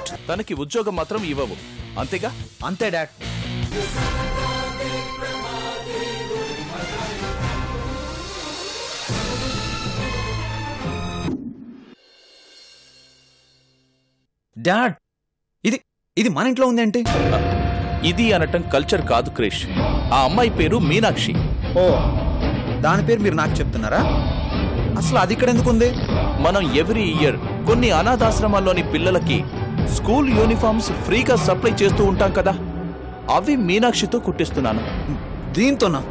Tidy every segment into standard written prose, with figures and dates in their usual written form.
Post. తనకి ఉద్యోగం మాత్రం ఇవ్వవు అంతేగా? అంతే డాడ్. డాడ్, ఇది మన ఇంట్లో ఉందేంటి? ఇది అనటం కల్చర్ కాదు క్రిష్. ఆ అమ్మాయి పేరు మీనాక్షి. ఓ, దాని పేరు మీరు నాకు చెప్తున్నారా? అసలు అది ఇక్కడ ఎందుకు ఉంది? మనం ఎవ్రీ ఇయర్ కొన్ని అనాథాశ్రమాల్లోని పిల్లలకి స్కూల్ యూనిఫామ్స్ ఫ్రీగా సప్లై చేస్తూ ఉంటాం కదా, అవి మీనాక్షితో కుట్టిస్తున్నాను. దీంతోనా?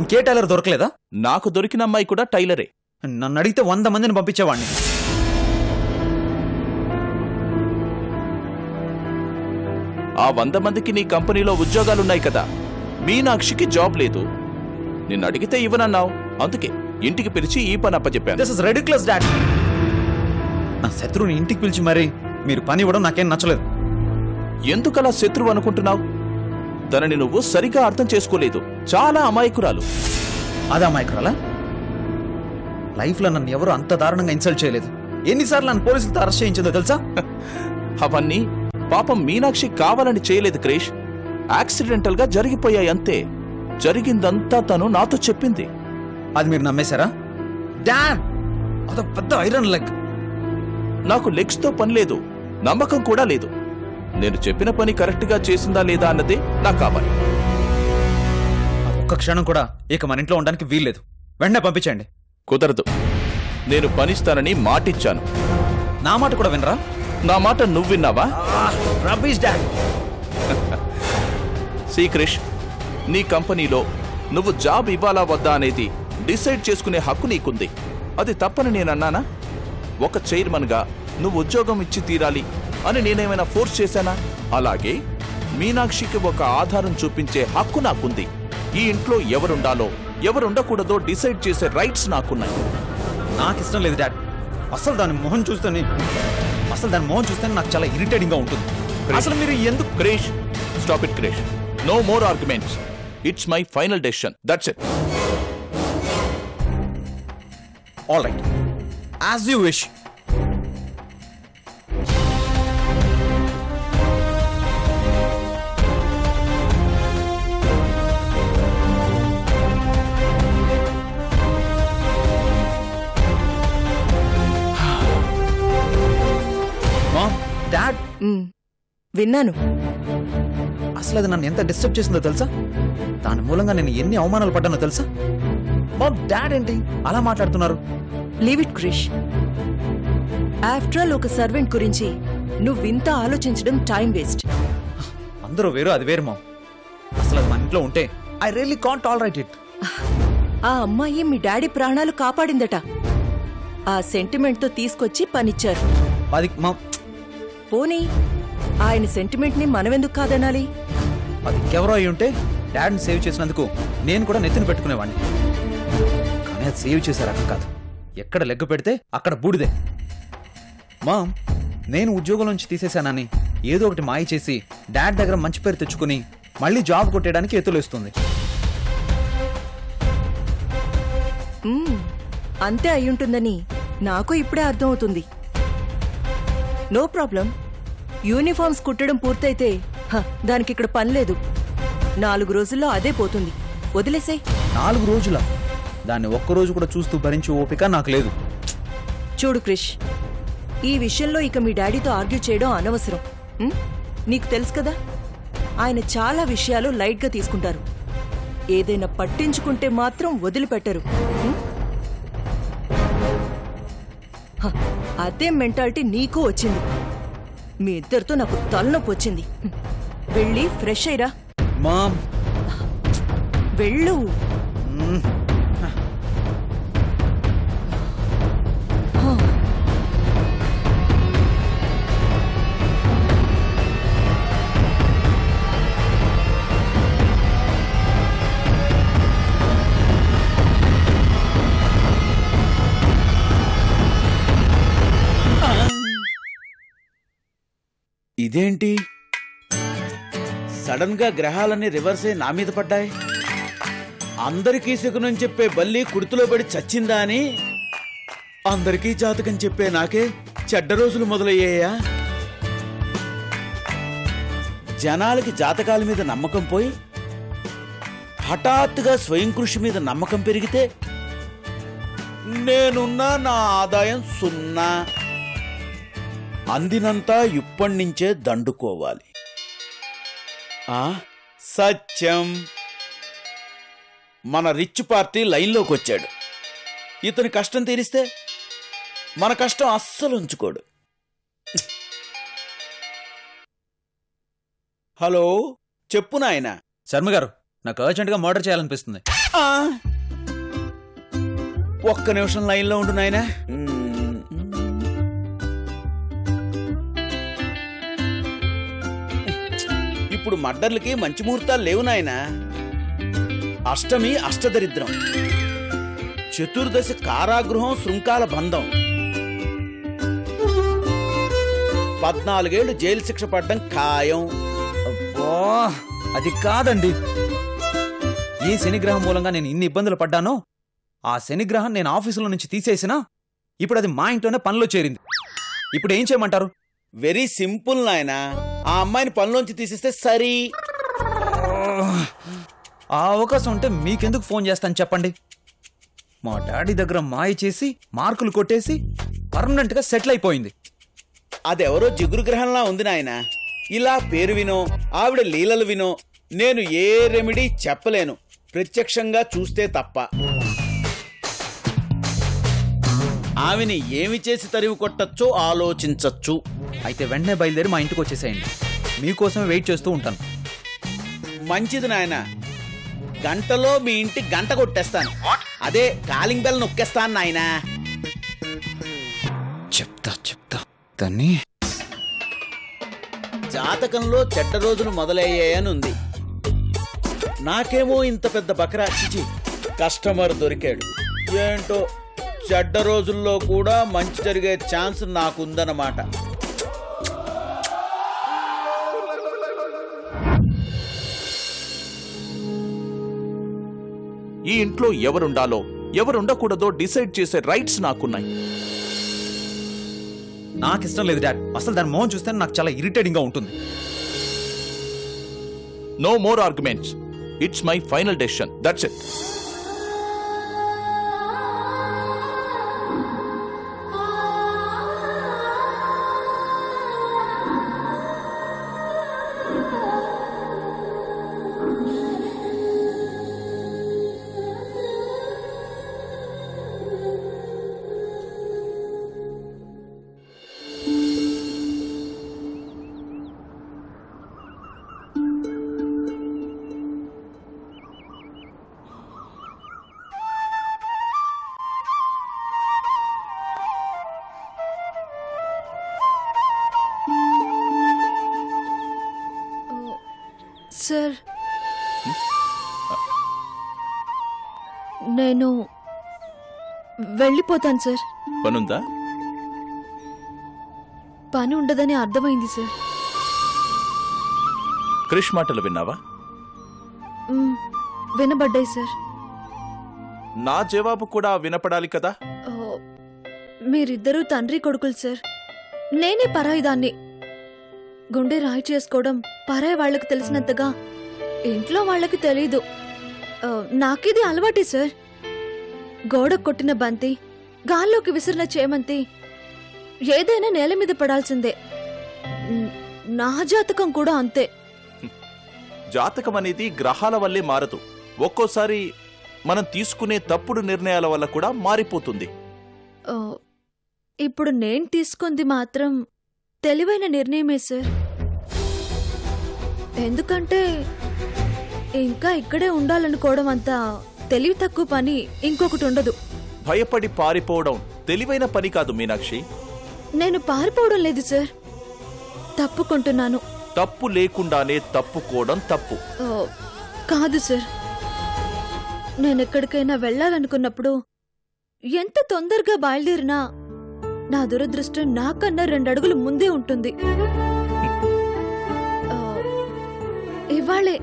ఇంకే టైలర్ దొరకలేదా? నాకు దొరికిన అమ్మాయి కూడా టైలరే. నన్ను అడిగితే 100 మందిని పంపించేవాడిని. ఆ 100 మందికి నీ కంపెనీలో ఉద్యోగాలున్నాయి కదా, మీనాక్షికి జాబ్ లేదు. నిన్ను అడిగితే ఇవ్వనన్నావు, అందుకే ఇంటికి పిలిచి ఈ పని అప్పచెప్పాను. This is ridiculous dad. నా శత్రువుని ఇంటికి పిలిచి మరి మీరు పని ఇవ్వడం నాకేం నచ్చలేదు. ఎందుకలా శత్రువు అనుకుంటున్నావు? తనని నువ్వు సరిగా అర్థం చేసుకోలేదు. చాలా అమాయకురాలు. అదే అమాయకురాలా? లైఫ్ లో నన్ను ఎవరు అంత దారుణంగా ఇన్సల్ట్ చేయలేదు. ఎన్నిసార్లు నన్ను పోలీసులతో అరెస్ట్ చేయించిందో తెలుసా? అవన్నీ పాపం మీనాక్షి కావాలని చేయలేదు క్రిష్. యాక్సిడెంటల్ గా జరిగిపోయాయి అంతే. జరిగిందంతా తను నాతో చెప్పింది. అది మీరు నమ్మేశారా? డాడ్, అదొక పెద్ద ఐరన్ లెగ్. నాకు లెగ్స్ తో పని లేదు, నమ్మకం కూడా లేదు. నేను చెప్పిన పని కరెక్ట్ గా చేసిందా లేదా అన్నదే నాకు కావాలి. ఒక్క క్షణం కూడా ఇక మన ఇంట్లో ఉండడానికి వీల్లేదు. వెంటనే పంపించండి. కుదరదు. నేను పనిస్తానని మాటిచ్చాను. నా మాట కూడా వినరా? నా మాట నువ్వు విన్నావా? Rubbish dad. సి క్రిష్, నీ కంపెనీలో నువ్వు జాబ్ ఇవ్వాలా వద్దా అనేది డిసైడ్ చేసుకునే హక్కు నీకుంది. అది తప్పని నేనన్నానా? ఒక చైర్మన్గా నువ్వు ఉద్యోగం ఇచ్చి తీరాలి అని నేనేమైనా ఫోర్స్ చేశానా? అలాగే మీనాక్షికి ఒక ఆధారం చూపించే హక్కు నాకుంది. ఈ ఇంట్లో ఎవరుండాలో ఎవరుండకూడదో డిసైడ్ చేసే రైట్స్ నాకున్నాయి. నాకు ఇష్టం లేదు డాడ్. అసలు దాని మొహం చూస్తేనే నాకు చాలా ఇరిటేటింగ్ గా ఉంటుంది. అసలు మీరు ఎందుకు? Krish, stop it Krish. No more arguments. It's my final decision. That's it. All right, as you wish. Dad, విన్నాను. అసలు అది నన్ను ఎంత డిస్టర్బ్ చేసిందో తెలుసా? దాని మూలంగా నేను ఎన్ని అవమానాలు పడ్డానో తెలుసా? మామ్, డాడ్ ఏంటి అలా మాట్లాడుతున్నారు? Leave it Krish. After all ఒక సర్వెంట్ గురించి నువ్వింత ఆలోచించడం టైం వేస్ట్. అందరూ వేరు, అది వేరు మామ్. అసలు అది మన ఇంట్లో ఉంటే I really can't tolerate it. ఆ అమ్మాయి మీ డాడీ ప్రాణాలు కాపాడిందట. ఆ సెంటిమెంట్ తో తీసుకొచ్చి పనిచ్చారు. అది మామ్, పోనీ ఆయన సెంటిమెంట్ ని మనమెందుకు కాదనాలి? అది ఇంకెవరో అయి ఉంటే డాడ్ని సేవ్ చేసినందుకు నేను కూడా నెత్తిని పెట్టుకునేవాడిని. కానీ అది సేవ్ చేసే రకం కాదు. ఎక్కడ లెగ్గు పెడితే అక్కడ బూడిదే. మామ్, నేను ఉద్యోగం నుంచి తీసేశానని ఏదో ఒకటి మాయ చేసి డాడ్ దగ్గర మంచి పేరు తెచ్చుకుని మళ్ళీ జాబ్ కొట్టేయడానికి ఎత్తులేస్తుంది. అంతే అయ్యుంటుందని నాకు ఇప్పుడే అర్థమవుతుంది. No problem. యూనిఫామ్స్ కుట్టడం పూర్తయితే దానికి ఇక్కడ పని లేదు. 4 రోజుల్లో అదే పోతుంది. వదిలేసేయ్. 4 రోజుల? దాన్ని ఒక్కరోజు కూడా చూస్తూ భరించే ఓపిక నాకు లేదు. చూడు క్రిష్, ఈ విషయంలో ఇక మీ డాడీతో ఆర్గ్యూ చేయడం అనవసరం. నీకు తెలుసు కదా, ఆయన చాలా విషయాలు లైట్గా తీసుకుంటారు. ఏదైనా పట్టించుకుంటే మాత్రం వదిలిపెట్టరు. అదే మెంటాలిటీ నీకు వచ్చింది. మీ ఇద్దరితో నాకు తలనొప్పి వచ్చింది. వెళ్ళి ఫ్రెష్ అయ్యరా. మామ్, వెళ్ళు. ఇదేంటి సడన్ గా గ్రహాలన్నీ రివర్సే నా మీద పడ్డాయి? అందరికీ శకునం చెప్పే బల్లి కుర్తులో పడి చచ్చిందా అని అందరికీ జాతకం చెప్పే నాకే చెడ్డ రోజులు మొదలయ్యాయా? జనాలకి జాతకాల మీద నమ్మకం పోయి హఠాత్తుగా స్వయం కృషి మీద నమ్మకం పెరిగితే నేనున్నా నా ఆదాయం 0. అందినంతా ఇప్పటి నుంచే దండుకోవాలి. సత్యం, మన రిచ్ పార్టీ లైన్లోకి వచ్చాడు. ఇతని కష్టం తీరిస్తే మన కష్టం అస్సలు ఉంచుకోడు. హలో, చెప్పు నాయనా. శర్మ గారు, నాకు అర్జెంట్గా మర్డర్ చేయాలనిపిస్తుంది. ఒక్క నిమిషం లైన్లో ఉండు నాయనా. ఇప్పుడు మర్డర్లకి మంచి ముహూర్తాలు లేవు నాయనా. అష్టమి అష్టదరిద్రం, చతుర్దశి కారాగృహం, శృంఖాల బంధం, 14 ఏళ్లు జైలు శిక్ష పడ్డం ఖాయం. అది కాదండి. ఏ శనిగ్రహం మూలంగా నేను ఇన్ని ఇబ్బందులు పడ్డానో ఆ శనిగ్రహం నేను ఆఫీసులో నుంచి తీసేసినా ఇప్పుడు అది మా ఇంట్లోనే పనిలో చేరింది. ఇప్పుడు ఏం చేయమంటారు? వెరీ సింపుల్ నాయనా. ఆ అమ్మాయిని పనిలోంచి తీసేస్తే సరి. ఆ అవకాశం ఉంటే మీకెందుకు ఫోన్ చేస్తాను చెప్పండి. మా డాడీ దగ్గర మాయ చేసి మార్కులు కొట్టేసి పర్మనెంట్ గా సెటిల్ అయిపోయింది. అదెవరో జిగురు గ్రహంలా ఉంది నాయనా. ఇలా పేరు వినో, ఆవిడ లీలలు వినో నేను ఏ రెమెడీ చెప్పలేను, ప్రత్యక్షంగా చూస్తే తప్ప. ఆమెని ఏమి చేసి తరివి కొట్టచ్చో ఆలోచించచ్చు. అయితే వెంటనే బయలుదేరి మా ఇంటికి వచ్చేసేయండి. మీకోసమే వెయిట్ చేస్తూ ఉంటాను. మంచిది నాయనా. గంటలో మీ ఇంటి గంట కొట్టేస్తాను. అదే కాలింగ్ బెల్ నొక్కేస్తాను నాయనా. చెప్తా దాన్ని. జాతకంలో చెడ్డ రోజులు మొదలయ్యాయని ఉంది. నాకేమో ఇంత పెద్ద బకరా చిచి కస్టమర్ దొరికాడు. ఏంటో చెడ్డ రోజుల్లో కూడా మంచి జరిగే ఛాన్స్ నాకుందన్నమాట. ఈ ఇంట్లో ఎవరుండాలో ఎవరుండకూడదో డిసైడ్ చేసే రైట్స్ నాకున్నాయి. నాకు ఇష్టం లేదు డాడ్. అసలు దాని మోహన్ చూస్తే నాకు చాలా ఇరిటేటింగ్ గా ఉంటుంది. No more arguments. It's my final decision. That's it. Sir, నేను వెళ్ళిపోతాను సార్. పనుందా? పని ఉండదని అర్థమైంది సార్. క్రిష్ మాటలు విన్నావా? వినబడ్డాయి సార్. నా జవాబు కూడా వినపడాలి కదా. మీరిద్దరూ తండ్రి కొడుకులు సార్. నేనే పరాయిదాన్ని. గుండె రాయి చేసుకోవడం పరాయి వాళ్లకు తెలిసినంతగా ఇంట్లో వాళ్లకు తెలీదు. నాకిది అలవాటే సార్. గోడ కొట్టిన బంతి, గాల్లోకి విసిరిన చేమంతి ఏదైనా నేల మీద పడాల్సిందే. నా జాతకం కూడా అంతే. జాతకం అనేది గ్రహాల వల్లే మారదు. ఒక్కోసారి మనం తీసుకునే తప్పుడు నిర్ణయాల వల్ల కూడా మారిపోతుంది. ఇప్పుడు నేను తీసుకుంది మాత్రం తెలివైన నిర్ణయమే సార్. ఎందుకంటే ఇంకా ఇక్కడే ఉండాలనుకోవడం అంతా తెలివి తక్కువ పని ఇంకొకటి ఉండదు. భయపడి పారిపోవడం తెలివైన పని కాదు మీనాక్షి. నేను పారిపోవడం లేదు సార్, తప్పుకుంటున్నాను. తప్పు లేకుండానే తప్పుకోవడం తప్పు కాదు సార్. నేనెక్కడికైనా వెళ్లాలనుకున్నప్పుడు ఎంత తొందరగా బయలుదేరినా నా దురదృష్టం నాకన్నా 2 అడుగులు ముందే ఉంటుంది. ఇవాళే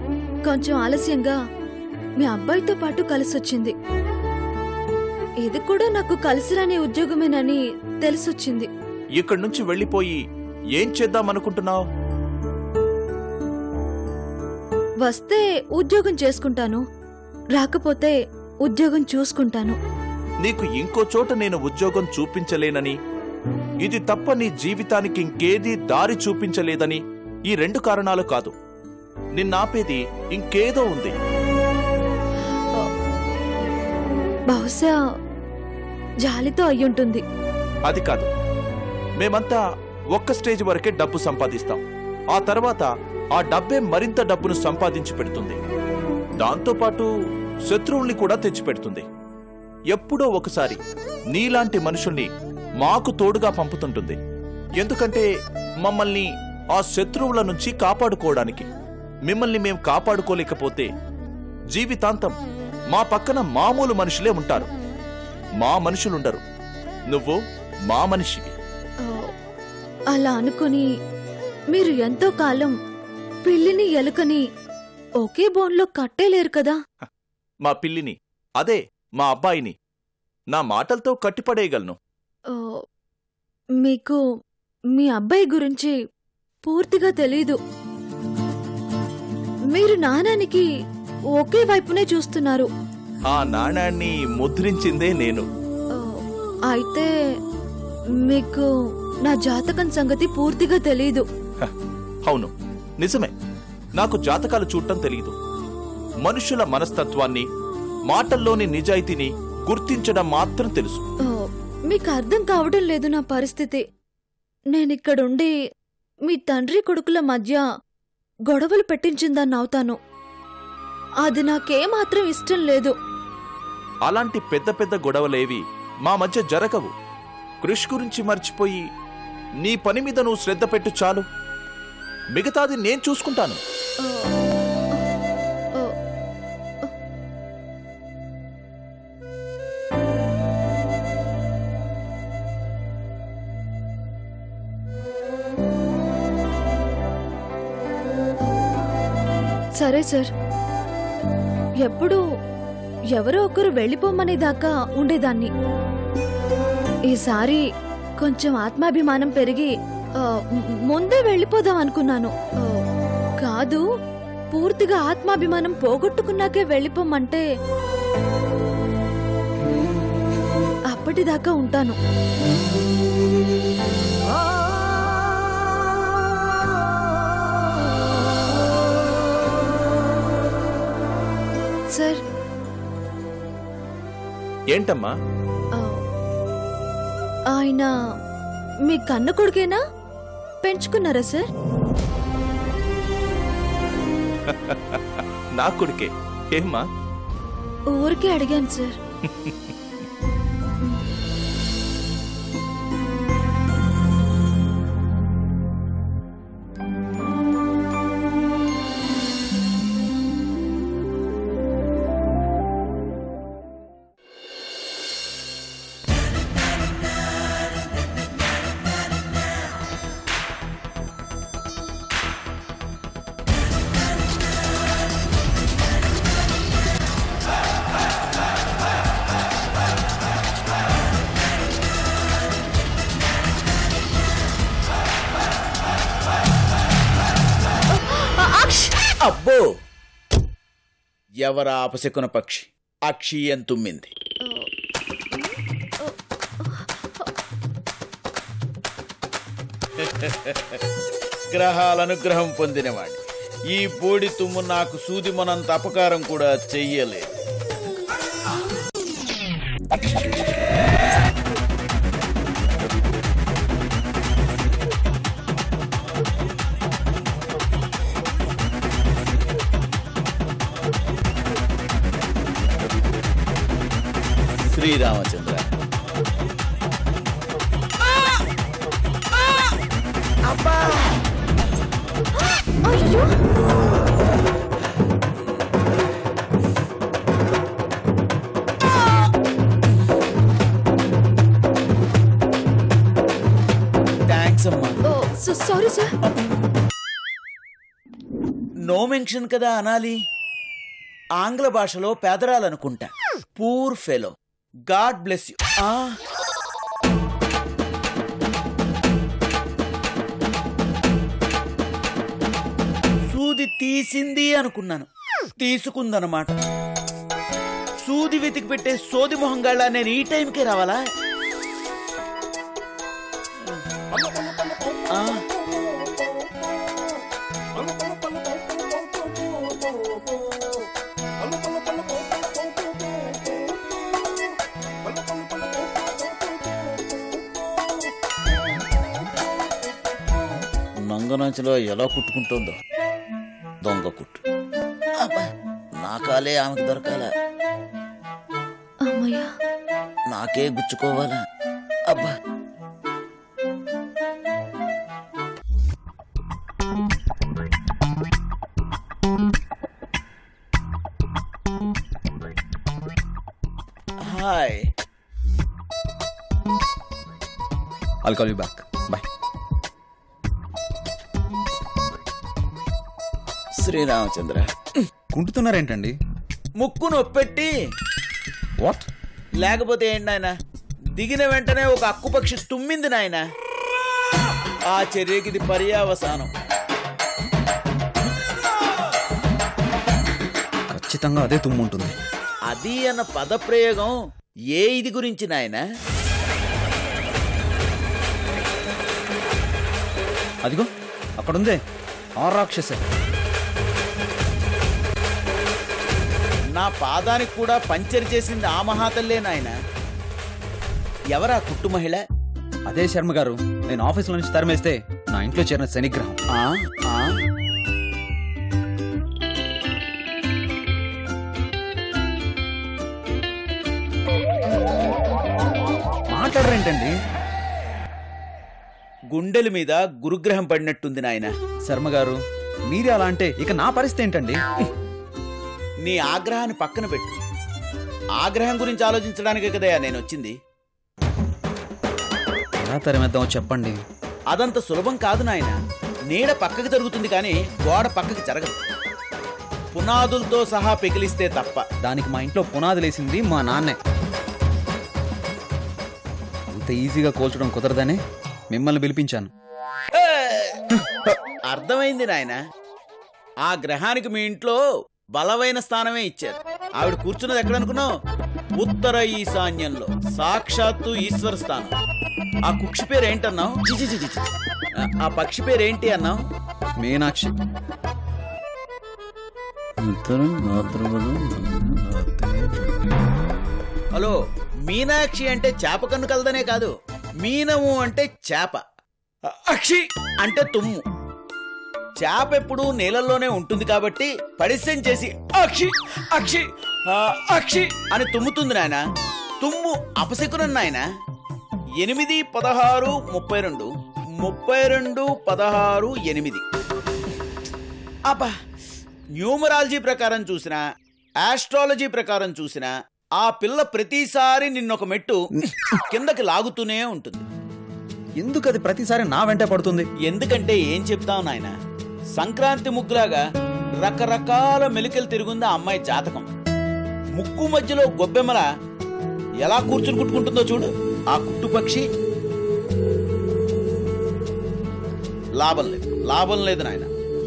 కొంచెం ఆలస్యంగా మీ అబ్బాయితో పాటు కలిసొచ్చింది. ఇది కూడా నాకు కలిసిరాని ఉద్యోగమేనని తెలిసొచ్చింది. ఇక్కడి నుంచి వెళ్ళిపోయి ఏం చేద్దామనుకుంటున్నావు? వస్తే ఉద్యోగం చేసుకుంటాను, రాకపోతే ఉద్యోగం చూసుకుంటాను. నీకు ఇంకో చోట నేను ఉద్యోగం చూపించలేనని, ఇది తప్ప నీ జీవితానికి ఇంకేదీ దారి చూపించలేదని ఈ 2 కారణాలు కాదు. నిన్నాపేది ఇంకేదో ఉంది. బహుశా జాలితో అయ్యుంటుంది. అది కాదు. మేమంతా ఒక్క స్టేజ్ వరకే డబ్బు సంపాదిస్తాం. ఆ తర్వాత ఆ డబ్బే మరింత డబ్బును సంపాదించి పెడుతుంది. దాంతోపాటు శత్రువుల్ని కూడా తెచ్చిపెడుతుంది. ఎప్పుడో ఒకసారి నీలాంటి మనుషుల్ని మాకు తోడుగా పంపుతుంటుంది. ఎందుకంటే మమ్మల్ని ఆ శత్రువుల నుంచి కాపాడుకోవడానికి. మిమ్మల్ని మేం కాపాడుకోలేకపోతే జీవితాంతం మా పక్కన మామూలు మనుషులే ఉంటారు, మా మనుషులుండరు. నువ్వు మా మనిషివి. అలా అనుకుని మీరు ఎంతో కాలం పిల్లిని ఎలుకని ఒకే బోన్లో కట్టేలేరు కదా. మా పిల్లిని, అదే మా అబ్బాయిని నా మాటలతో కట్టిపడేయగలను. మీకు మీ అబ్బాయి గురించి పూర్తిగా తెలీదు. మీరు నాణానికి ఒకే వైపునే చూస్తున్నారు. ఆ నాణాన్ని ముద్రించిందే నేను. అయితే మీకు నా జాతకం సంగతి పూర్తిగా తెలీదు. అవును, నిజమే. నాకు జాతకాలు చూడటం తెలీదు. మనుషుల మనస్తత్వాన్ని, మాటల్లోని నిజాయితీని గుర్తించడం మాత్రం తెలుసు. మీకు అర్థం కావడం లేదు నా పరిస్థితి. నేనిక్కడుండి మీ తండ్రి కొడుకుల మధ్య గొడవలు పెట్టించిందాన్ని అవుతాను. అది నాకేమాత్రం ఇష్టం లేదు. అలాంటి పెద్ద పెద్ద గొడవలేవి మా మధ్య జరగవు. క్రిష్ గురించి మర్చిపోయి నీ పని మీద నువ్వు శ్రద్ధ పెట్టు చాలు. మిగతాది నేను చూసుకుంటాను. సరే సార్. ఎప్పుడూ ఎవరో ఒకరు వెళ్ళిపోమనేదాకా ఉండేదాన్ని. ఈసారి కొంచెం ఆత్మాభిమానం పెరిగి ముందే వెళ్ళిపోదాం అనుకున్నాను. కాదు, పూర్తిగా ఆత్మాభిమానం పోగొట్టుకున్నాకే వెళ్ళిపోమంటే అప్పటిదాకా ఉంటాను. సార్. ఏంటమ్మా? ఆయన మీ కన్న కొడుకేనా? పెంచుకున్నారా సార్? నా కొడుకే. ఏమ్మా? ఊరికే అడిగాను సార్. అబ్బో, ఎవరా అపశకున పక్షి? అక్షి ఎంతుమ్మింది. గ్రహాల అనుగ్రహం పొందినవాడి ఈ బోడి తుమ్ము నాకు సూదిమనంత అపకారం కూడా చెయ్యలేదు. శ్రీరామచంద్ర, అయ్యో, థ్యాంక్స్ అమ్మా. Sorry sir. నో మెన్షన్ కదా అనాలి. ఆంగ్ల భాషలో పేదరాలనుకుంటా. Poor fellow, god bless you. సూది తీసింది అనుకున్నాను, తీసుకుందనమాట. సూది వెతికి పెట్టే సోది మొహంగాళ్ళ నేను ఈ టైంకే రావాలా? నంగనంచులో ఎలా కుట్టుకుంటుందో దొంగ కుట్టు. నా కాలే ఆమెకు దొరకాలా? అమ్మయ్యా, నాకే గుచ్చుకోవాలా? అబ్బా, hi. I'll call you back. Bye. Sriramachandra, కుంటున్నారేంటండి? ముక్కు నొప్పెట్టి. వాట్? లేకపోతే ఏంటి నాయన? దిగిన వెంటనే ఒక అక్కుపక్షి తుమ్మింది నాయన. ఆ చర్యకి ఇది పర్యావసానం. ఖచ్చితంగా అదే తుమ్ముంటుంది. అది అన్న పదప్రయోగం ఏ ఇది గురించి నాయన? అదిగో అక్కడుందే ఆ రాక్షసే. నా పాదానికి కూడా పంచర్ చేసింది ఆ మహాతల్లే నాయన. ఎవరా కుట్టు మహిళ? అదే శర్మ గారు, నేను ఆఫీసులో నుంచి తరిమేస్తే నా ఇంట్లో చేరిన శనిగ్రహం. మాట్లాడరేంటండి? గుండెల మీద గురుగ్రహం పడినట్టుంది నాయన. శర్మ గారు, మీరే అలా అంటే ఇక నా పరిస్థితి ఏంటండి? నీ ఆగ్రహాన్ని పక్కన పెట్టు. ఆగ్రహం గురించి ఆలోచించడానికే కదయా నేను వచ్చింది. ఎలా తరిమేద్దామో చెప్పండి. అదంత సులభం కాదు నాయన. నీడ పక్కకి జరుగుతుంది కానీ గోడ పక్కకి జరగదు. పునాదులతో సహా పెకిలిస్తే తప్ప. దానికి మా ఇంట్లో పునాదులేసింది మా నాన్నే. అంత ఈజీగా కోల్చడం కుదరదని మిమ్మల్ని పిలిపించాను. అర్థమైంది నాయన. ఆ గ్రహానికి మీ ఇంట్లో బలమైన స్థానమే ఇచ్చారు. ఆవిడ కూర్చున్నది ఎక్కడనుకున్నావు? ఉత్తర ఈశాన్యంలో, సాక్షాత్తు ఈశ్వర స్థానం. ఆ కుక్షి పేరు ఏంటన్నావు? ఆ పక్షి పేరు ఏంటి అన్నావు? మీనాక్షి. హలో, మీనాక్షి అంటే చేప కన్ను కలదనే కాదు, మీనము అంటే చేప, అక్షి అంటే తుమ్ము. చేప ఎప్పుడు నీళ్ళల్లోనే ఉంటుంది కాబట్టి పరిశ్రమ చేసి అక్షి అక్షి అక్షి అని తుమ్ముతుంది నాయన. తుమ్ము అపశకునం నాయన. 8, 16, 32, 32, 16, 8. అబ్బా, న్యూమరాలజీ ప్రకారం చూసినా, ఆస్ట్రాలజీ ప్రకారం చూసినా ఆ పిల్ల ప్రతిసారి నిన్నొక మెట్టు కిందకి లాగుతూనే ఉంటుంది. ఎందుకు అది ప్రతిసారి నా వెంటే పడుతుంది? ఎందుకంటే ఏం చెప్తావు నాయన, సంక్రాంతి ముగ్గులాగా రకరకాల మెలికలు తిరుగుంది ఆ అమ్మాయి జాతకం. ముక్కు మధ్యలో గొబ్బెమ్మల ఎలా కూర్చుని కుట్టుకుంటుందో చూడు ఆ కుట్టుపక్షి. లాభం లేదు నాయన.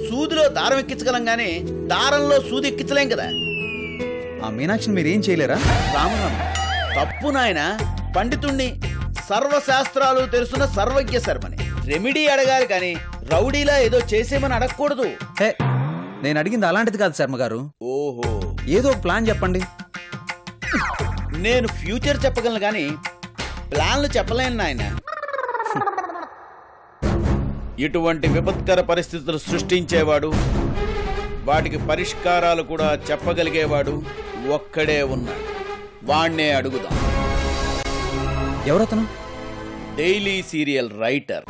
సూదిలో దారం ఎక్కించగలం గానీ దారంలో సూది ఎక్కించలేం కదా. ఆ మీనాక్షిని మీరేం చేయలేరా? రామరామ, తప్పు నాయన. పండితుణ్ణి, సర్వశాస్త్రాలు తెలుసున్న సర్వజ్ఞ శర్మని రెమిడీ అడగాలి కానీ రౌడీలా ఏదో చేసేమని అడగకూడదు. హే, నేను అడిగింది అలాంటిది కాదు శర్మ గారు. ఓహో, ఏదో ఒక ప్లాన్ చెప్పండి. నేను ఫ్యూచర్ చెప్పగలను కానీ ప్లాన్లు చెప్పలేను నాయన. ఇటువంటి విపత్కర పరిస్థితులు సృష్టించేవాడు, వాటికి పరిష్కారాలు కూడా చెప్పగలిగేవాడు ఒక్కడే ఉన్నాడు. వాణ్ణే అడుగుదాం. ఎవరతను? Daily serial writer.